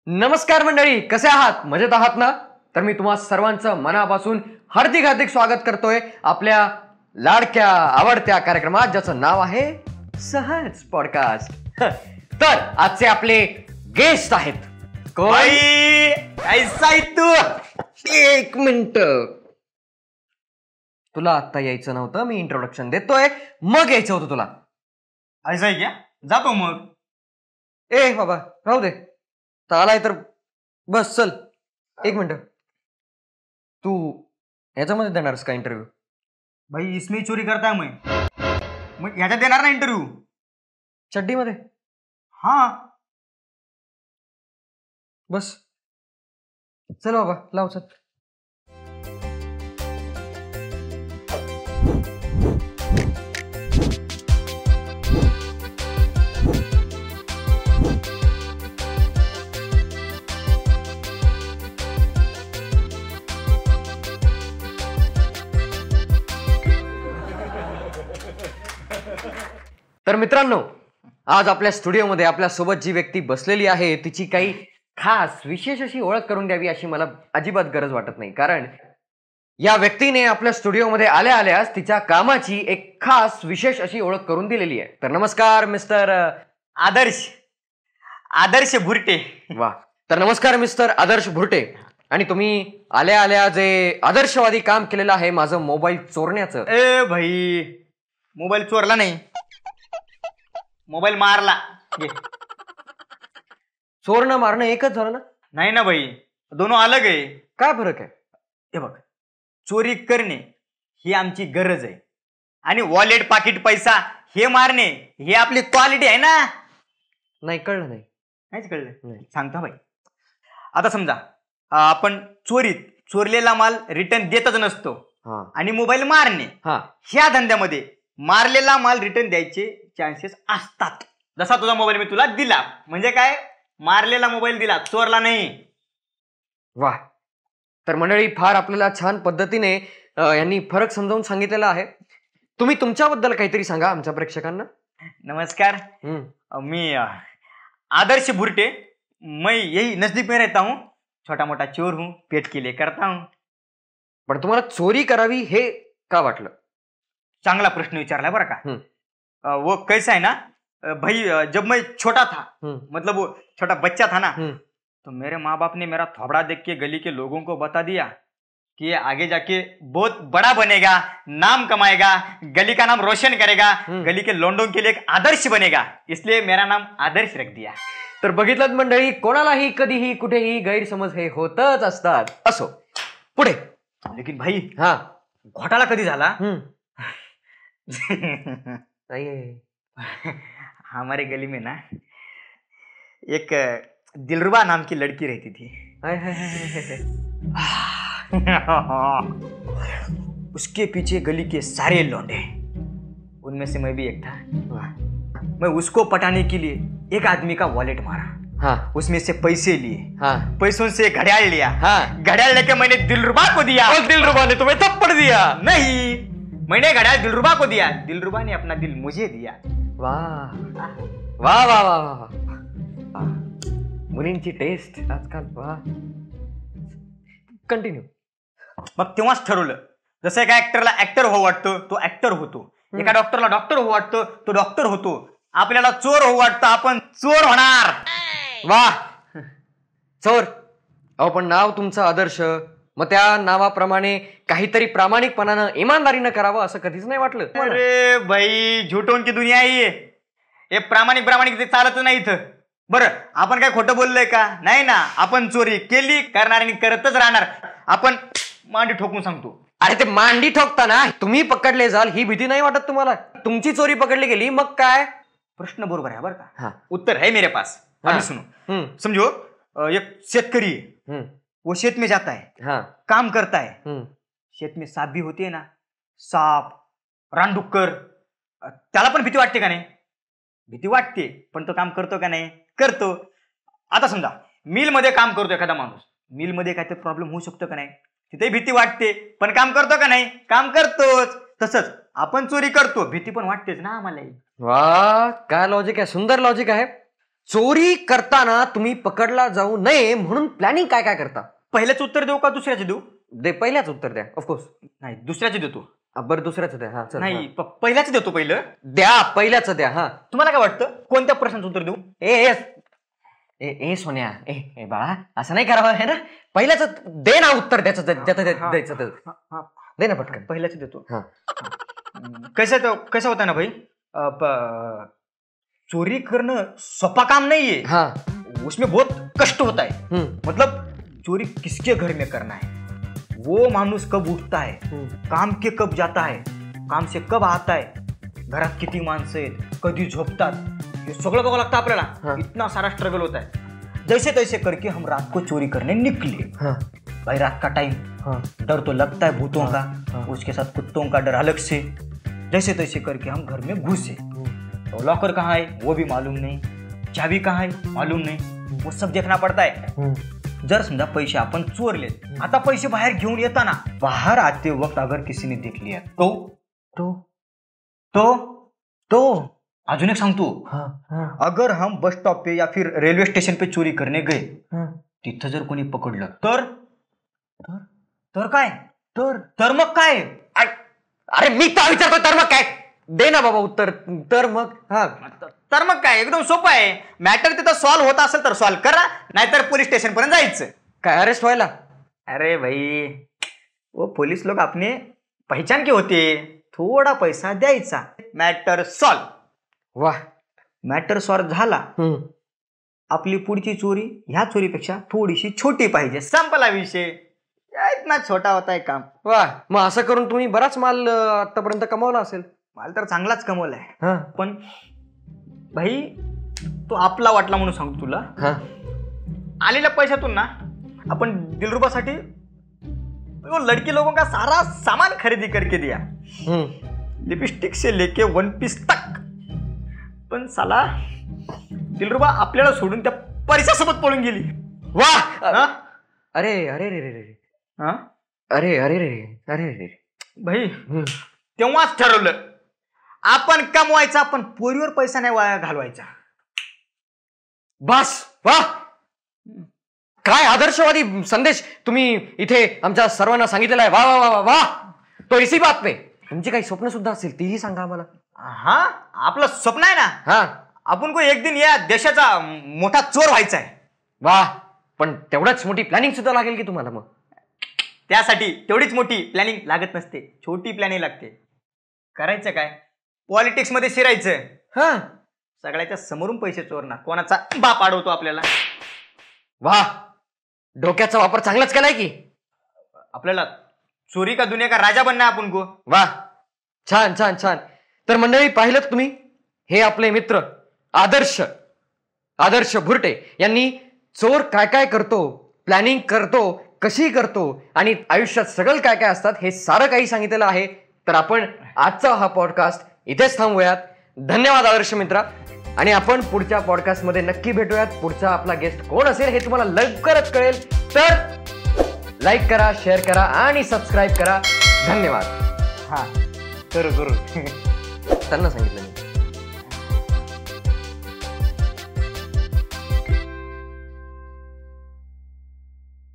नमस्कार मंडळी, कसे आहात? मजेत आहात ना? तर मी तुम्हा सर्वांचं मनापासून हार्दिक हार्दिक स्वागत करतोय आपल्या लाडक्या आवडत्या कार्यक्रमात, ज्याचं नाव आहे सहज पॉडकास्ट. तर आजचे आपले गेस्ट आहेत कोण? ऐसा आहे तू. एक मिनिट, तुला आता यायचं नव्हतं. मी इंट्रोडक्शन देतोय, मग यायचं होतं तुला. ऐसा आहे क्या? जातो मग. ए बाबा, राहू दे. आलाय तर बस, चल. एक मिनिट, तू ह्याच्यामध्ये देणारस का इंटरव्ह्यू? भाई इसमें चोरी करताय मग ह्याच्यात देणार ना इंटरव्ह्यू? चड्डीमध्ये? हा बस, चल बाबा, लाव चल. तर मित्रांनो, आज आपल्या स्टुडिओमध्ये आपल्या सोबत जी व्यक्ती बसलेली आहे तिची काही खास विशेष अशी ओळख करून द्यावी अशी मला अजिबात गरज वाटत नाही, कारण या व्यक्तीने आपल्या स्टुडिओमध्ये आल्या आल्यास तिच्या कामाची एक खास विशेष अशी ओळख करून दिलेली आहे. तर नमस्कार मिस्टर आदर्श भुरटे. वा, तर नमस्कार मिस्टर आदर्श भुरटे. आणि तुम्ही आल्या आल्या जे आदर्शवादी काम केलेलं आहे माझं मोबाईल चोरण्याचं. ए भाई, मोबाईल चोरला नाही, मोबाईल मारला. चोरणं मारणं एकच झालं ना? नाही ना भाई, दोनों अलग आहे. काय फरक आहे? हे बघ, चोरी करणे ही आमची गरज आहे आणि वॉलेट पाकिट पैसा हे मारणे हे आपली क्वालिटी आहे ना. नाही कळलं? नाहीच कळलं? नाही. सांगतो भाई. आता समजा आपण चोरलेला माल रिटर्न देतच नसतो आणि मोबाईल मारणे ह्या धंद्यामध्ये मारलेला माल रिटर्न द्यायचे चान्सेस असतात. जसा तुझा मोबाईल मी तुला दिला म्हणजे काय, मारलेला मोबाईल दिला, चोरला नाही. वा, तर मंडळी फार आपल्याला छान पद्धतीने यांनी फरक समजावून सांगितलेला आहे. तुम्ही तुमच्याबद्दल काहीतरी सांगा आमच्या प्रेक्षकांना. नमस्कार, मी आदर्श भुरटे. मैं यही नजदीक में रहता हूँ, छोटा मोठा चोर हूँ, पेट के लिए करता हूँ. पण तुम्हाला चोरी करावी हे का वाटलं? चांगला प्रश्न विचारला बरं का. वो कैसा है ना भाई, जब मैं छोटा था, मतलब वो छोटा बच्चा था ना, तो मेरे माँ बाप ने मेरा थोबड़ा देख के गली के लोगों को बता दिया कि ये आगे जाके बहुत बड़ा बनेगा, नाम कमाएगा, गली का नाम रोशन करेगा, गली के लोंडों के लिए एक आदर्श बनेगा, इसलिए मेरा नाम आदर्श रख दिया. तर बघितलं मंडळी, कोणालाही कधीही कुठेही गैरसमज हे होतच असतात. असो, पुढे. लेकिन भाई, घोटाळा कधी झाला? हमारे गली में ना एक दिलरुबा नाम की लड़की रहती थी. उसके पीछे गली के सारे लौंडे, उनमें से मैं भी एक था. मैं उसको पटाने के लिए एक आदमी का वॉलेट मारा, उसमें से पैसे लिए, पैसों से घड़ियाल लिया, घड़ियाल लेके मैंने दिलरुबा को दिया और दिलरुबा ने तुम्हें थप्पड़ दिया. नहीं, मैंने घड़ियाल दिलरुबा को दिया, दिलरुबा ने अपना दिल मुझे दिया. वाह वाह वाह वाह, मुलींची टेस्ट आजकाल. वाह, कंटिन्यू. मग तेव्हाच ठरवलं, जसं एका ऍक्टरला ऍक्टर हो वाटतं तो ऍक्टर होतो, एका डॉक्टरला डॉक्टर हो वाटतं तो डॉक्टर होतो, आपल्याला चोर हो वाटतं आपण चोर होणार. वाह, चोर. अहो पण नाव तुमचं आदर्श, मग त्या नावाप्रमाणे काहीतरी प्रामाणिकपणानं इमानदारीनं करावं असं कधीच नाही वाटलं? अरे भाई, झुटोन की दुनिया आहे हे. प्रामाणिक ते चालत नाही इथं. बरं, आपण काय खोटं बोललोय का? नाही ना. आपण चोरी केली, करणाऱ्यांनी करतच राहणार. आपण मांडी ठोकून सांगतो. अरे ते मांडी ठोकताना तुम्ही पकडले जाल ही भीती नाही वाटत तुम्हाला? तुमची चोरी पकडली गेली मग काय? प्रश्न बरोबर आहे बरं का. उत्तर है मेरे पास. अभी सुनो. समझो एक शेतकरी है, वो खेत में जाता है, काम करता है. शेत में सांप भी होते है ना, सांप, रानडुक्कर, त्याला पण भीती वाटते का नाही? भीती वाटते, पण तो काम करतो का नाही? करतो. आता समजा मिल मध्ये काम करतो एखादा माणूस, मिल मध्ये काहीतरी प्रॉब्लेम होऊ शकतो का नाही? तिथे भीती वाटते, पण काम करतो का नाही? काम करतोच. तसंच आपण चोरी करतो, भीती पण वाटतेच ना आम्हाला. वाह, काय लॉजिक आहे, सुंदर लॉजिक आहे. चोरी करताना तुम्ही पकडला जाऊ नये म्हणून प्लॅनिंग काय काय करता? पहिल्याच उत्तर देऊ का दुसऱ्याचे देऊ? पहिल्याच उत्तर द्या. ऑफकोर्स. नाही, दुसऱ्याचे देतो. बरं दुसऱ्याच द्या. हा नाही, पहिल्याच देतो. पहिलं द्या, पहिल्याच द्या. हा, तुम्हाला काय वाटतं कोणत्या प्रश्नाचं उत्तर देऊ? ए सोन्या, ए बाळा, असं नाही करावं आहे ना. पहिल्याच दे ना उत्तर द्यायचं दे ना पटकन. पहिल्याच देतो. कसं होता ना भाई, चोरी करणं सोपा काम नहीं है. हाँ, उसमें बहुत कष्ट होता है. मतलब चोरी किसके घर में करना है, वो माणूस कब उठता है, काम के कब जाता है, काम से कब आता है, घरात किती माणसं आहेत, कधी झोपतात, ये सगळं बघावं लागतं आपल्याला. इतना सारा स्ट्रगल होता है. जैसे तैसे करके हम रात को चोरी करने निकले. भाई रात का टाइम, डर तो लगता है भूतों का, उसके साथ कुत्तों का डर अलग से. जैसे तैसे करके हम घर में घुसे. तो लॉकर कहाँ है वो भी मालूम नहीं, चाबी कहाँ है मालूम नहीं, वो सब देखना पड़ता है. जर समजा पैसे आपण चोरले, आता पैसे बाहेर घेऊन येताना बाहर आते वक्त अगर किसी ने देख लिया तो तो तो तो अजून एक सांगतो, अगर हम बस स्टॉप पे या फिर रेल्वे स्टेशन पे चोरी करने गए, तिथं जर कोणी पकडलं तर काय, तर मग काय? अरे मी तर विचारतो तर मग काय? दे ना बाबा उत्तर. तर मग तर मग काय, एकदम सोपं आहे. मॅटर तिथं सॉल्व्ह होत असेल तर सॉल्व्ह करा, नाहीतर पोलीस स्टेशन पर्यंत जायचं. काय अरेस्ट व्हायला? अरे भाई, वो पुलिस लोग अपने पहचान के होते, थोडा पैसा द्यायचा, मॅटर सॉल्व्ह. वाह, मॅटर सॉल्व्ह झाला. आपली पुढची चोरी ह्या चोरीपेक्षा थोडीशी छोटी पाहिजे, संपला विषय. इतना छोटा होता है काम. वाह, मग असं करून तुम्ही बराच माल आतापर्यंत कमावला असेल. माल तर चांगलाच कमवलाय, पण भाई तो आपला वाटला म्हणून सांगतो तुला. आलेल्या पैशातून ना आपण दिलरुबासाठी लड़की लोगों का सारा सामान खरीदी करके दिया, लिपस्टिक से लेके वन पीस तक. पण साला दिलरुबा आपल्याला सोडून त्या परिसासोबत पळून गेली. वाह, अरे अरे रे रे रे, अरे अरे रे अरे रे भाई, तेव्हाच ठरवलं आपण कमवायचा, पण पोरीवर पैसा नाही वाया घालवायचा. बस. वाह, काय आदर्शवादी संदेश तुम्ही इथे आमच्या सर्वांना सांगितलेला आहे. वा वा वा वा. तो इसी बात पे तुमची काही स्वप्न सुद्धा असतील तीही सांगा आम्हाला. आपलं स्वप्न आहे ना, आपण को एक दिन या देशाचा मोठा चोर व्हायचा आहे. वाह, पण तेवढाच मोठी प्लॅनिंग सुद्धा लागेल की तुम्हाला? मग त्यासाठी तेवढीच मोठी प्लॅनिंग लागत नसते, छोटी प्लॅनिंग लागते. करायचं काय, पॉलिटिक्स मध्ये शिरायचं. सगळ्याच्या समोरून पैसे चोरणार, कोणाचा बाप अडवतो आपल्याला. वाह, डोक्याचा वापर चांगलाच केलाय की. आपल्याला चोरी का दुनिया का राजा बनना आपण को. वाह, छान छान छान. तर मंडळी, पाहिलं तुम्ही, हे आपले मित्र आदर्श भुरटे यांनी चोर काय काय करतो, प्लॅनिंग करतो, कशी करतो आणि आयुष्यात सगळं काय काय असतात हे सारं काही सांगितलेलं आहे. तर आपण आजचा हा पॉडकास्ट इथेच थांबूयात. धन्यवाद आदर्श मित्रा, आणि आपण पुढच्या पॉडकास्टमध्ये नक्की भेटूयात. पुढचा आपला गेस्ट कोण असेल हे तुम्हाला लवकरच कळेल. तर लाईक करा, शेअर करा आणि सबस्क्राईब करा. धन्यवाद. करू त्यांना सांगितलं.